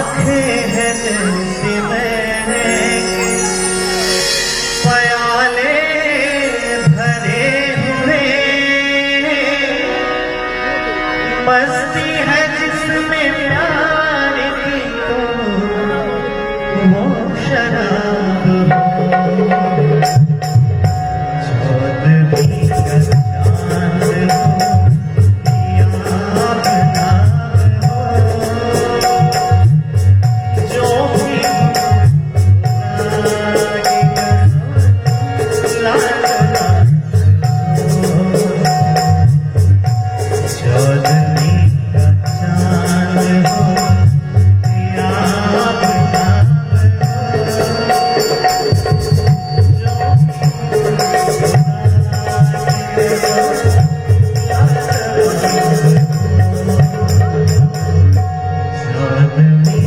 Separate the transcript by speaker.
Speaker 1: आंखें हैं जैसे महके प्याले भरे हुए, मस्ती है जिसमें प्यार की तो वो शराब चौदहवीं का चांद हो या जो भी चौदहवीं का चांद हो या चौदहवीं